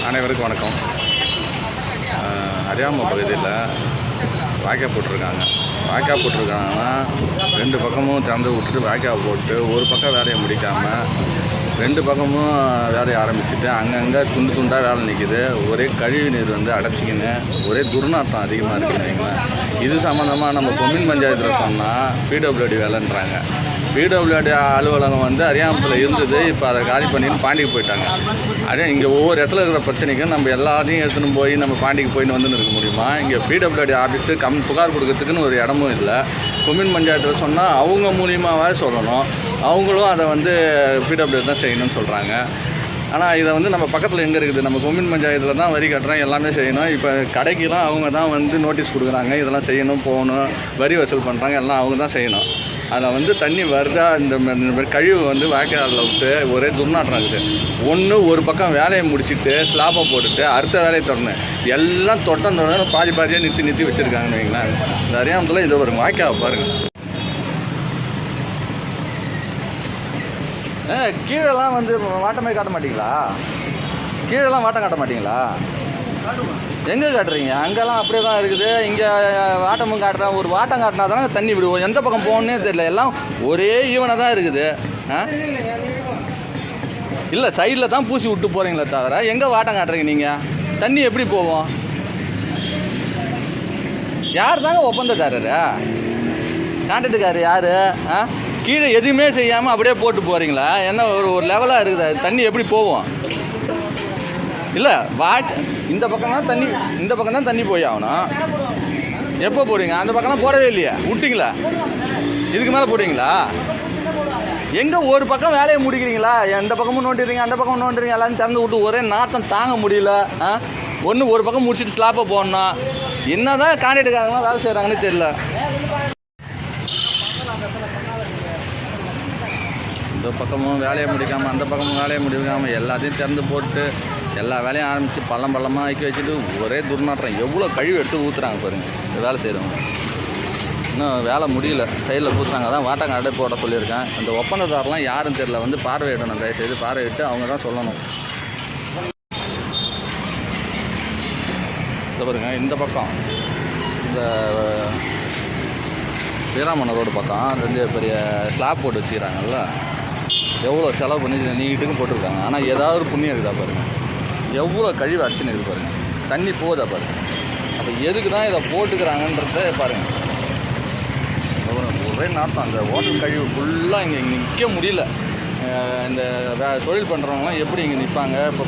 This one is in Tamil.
அனைவருக்கும் வணக்கம். அரியாம பகுதியில் வாய்க்கால் போட்டிருக்காங்கன்னா ரெண்டு பக்கமும் திறந்து விட்டுட்டு வாய்க்கால் போட்டு ஒரு பக்கம் வேலையை முடிக்காமல் ரெண்டு பக்கமும் வேலையை ஆரம்பிச்சுட்டு அங்கங்கே துண்டு துண்டாக வேலை நிற்கிது. ஒரே கழிவு நீர் அடைச்சிக்கின்னு ஒரே துர்நாற்றம் அதிகமாக இருக்குதுங்களா. இது சம்மந்தமாக நம்ம கொம்யூன் பஞ்சாயத்தில் சொன்னால் பிடபிள்யூடி வேலைன்றாங்க. பிடபிள்யூடி அலுவலகம் அரியாமத்தில் இருந்தது. இப்போ அதை காலி பண்ணின்னு பாண்டிக்கு போயிட்டாங்க. அதே இங்கே ஒவ்வொரு இடத்துல இருக்கிற பிரச்சனைக்கும் நம்ம எல்லாத்தையும் எடுத்துன்னு போய் நம்ம பாண்டிக்கு போயின்னு வந்துன்னு இருக்க முடியுமா? இங்கே பிடபிள்யூடி ஆஃபீஸு புகார் கொடுக்கறதுக்குன்னு ஒரு இடமும் இல்லை. கொம்யூன் பஞ்சாயத்தில் சொன்னால் அவங்க மூலியமாகவே சொல்லணும். அவங்களும் அதை பிடபிள்யூடி தான் செய்யணும்னு சொல்கிறாங்க. ஆனால் இதை நம்ம பக்கத்தில் எங்கே இருக்குது? நம்ம கொம்யூன் பஞ்சாயத்தில் தான் வரி கட்டுறோம், எல்லாமே செய்யணும். இப்போ கடைக்கெலாம் அவங்க தான் நோட்டீஸ் கொடுக்குறாங்க, இதெல்லாம் செய்யணும், போகணும், வரி வசூல் பண்ணுறாங்க, எல்லாம் அவங்க தான் செய்யணும். அதில் தண்ணி வருதா, இந்த மாதிரி கழிவு வாய்க்காலில் விட்டு ஒரே துர்நாற்றம் இருக்குது. ஒரு பக்கம் வேலையை முடிச்சுட்டு ஸ்லாப்பை போட்டுட்டு அடுத்த வேலையை தொடர்ந்து எல்லாம் தொடர்ந்து பாதியாக நிறுத்தி வச்சுருக்காங்கன்னு வைங்களேன். இந்த அரியாமத்தில் இது ஒரு வாய்க்கால் பாருங்கள். கீழெல்லாம் வாட்டமே காட்ட மாட்டீங்களா? கீழெல்லாம் வாட்டம் காட்ட மாட்டீங்களா? எங்கே காட்டுறீங்க? அங்கெல்லாம் அப்படியே தான் இருக்குது. இங்கே வாட்டமும் காட்டுறா. ஒரு வாட்டம் காட்டினா தானே தண்ணி விடுவோம். எந்த பக்கம் போகணுன்னே தெரியல. எல்லாம் ஒரே ஈவனாக தான் இருக்குது. இல்லை, சைடில் தான் பூசி விட்டு போகிறீங்களே தவிர எங்கே வாட்டம் காட்டுறீங்க நீங்கள்? தண்ணி எப்படி போவோம்? யார் தாங்க ஒப்பந்தக்காரர்? கான்ட்ராக்டுக்காரர் யார்? கீழே எதுவுமே செய்யாமல் அப்படியே போட்டு போகிறீங்களா? என்ன ஒரு லெவலாக இருக்குது. தண்ணி எப்படி போவோம்? இல்லை, இந்த பக்கம் தான் தண்ணி போய் ஆகணும். எப்போ போடுவீங்க? அந்த பக்கம்லாம் போடவே இல்லையா? விட்டிங்களா? இதுக்கு மேலே போடுவீங்களா? எங்கே ஒரு பக்கம் வேலையை முடிக்கிறீங்களா? எந்த பக்கமும் நோண்டிடுறீங்க, அந்த பக்கம் நோண்டுறீங்க, எல்லாத்தையும் திறந்து விட்டு ஒரே நாத்தம் தாங்க முடியல. ஒரு பக்கம் முடிச்சுட்டு ஸ்லாப்பை போடணும். என்ன தான் கான்ட்ராக்டுக்காரங்களாம் வேலை செய்கிறாங்கன்னு தெரியல. இந்த பக்கமும் வேலையை முடிக்காமல் அந்த பக்கமும் வேலையை முடிக்காமல் எல்லாத்தையும் திறந்து போட்டு எல்லா வேலையும் ஆரம்பித்து பள்ளமாக ஆக்கி வச்சுட்டு ஒரே துர்நாற்றம். எவ்வளோ கழிவு எடுத்து ஊற்றுறாங்க பாருங்கள் இந்த வேலை செய்கிறவங்க. இன்னும் வேலை முடியல, சைடில் ஊற்றுறாங்க. தான் வாட்டாங்க அடை போட சொல்லியிருக்கேன். இந்த ஒப்பந்ததாரெலாம் யாரும் தெரியல. பார்வையிடணும், தயவுசெய்து பார்வையிட்டு அவங்க தான் சொல்லணும். இதை பாருங்க, இந்த பக்கம் இந்த ஸ்ரீராமன் ரோடு பக்கம் பெரிய ஸ்லாப் போட்டு வச்சுக்கிறாங்கல்ல. எவ்வளோ செலவு பண்ணி நீட்டுக்கும் போட்டிருக்காங்க. ஆனால் ஏதாவது ஒரு புண்ணியம் இருக்குதா பாருங்கள். எவ்வளோ கழிவு அடிச்சுன்னு இருக்குது பாருங்கள். தண்ணி போகுதா பாருங்கள். அப்போ எதுக்கு தான் இதை போட்டுக்கிறாங்கன்றத பாருங்கள். ஒரே நாட்டம். அந்த ஹோட்டல் கழிவு ஃபுல்லாக இங்கே நிற்க முடியல. இந்த தொழில் பண்ணுறவங்களாம் எப்படி இங்கே நிற்பாங்க? இப்போ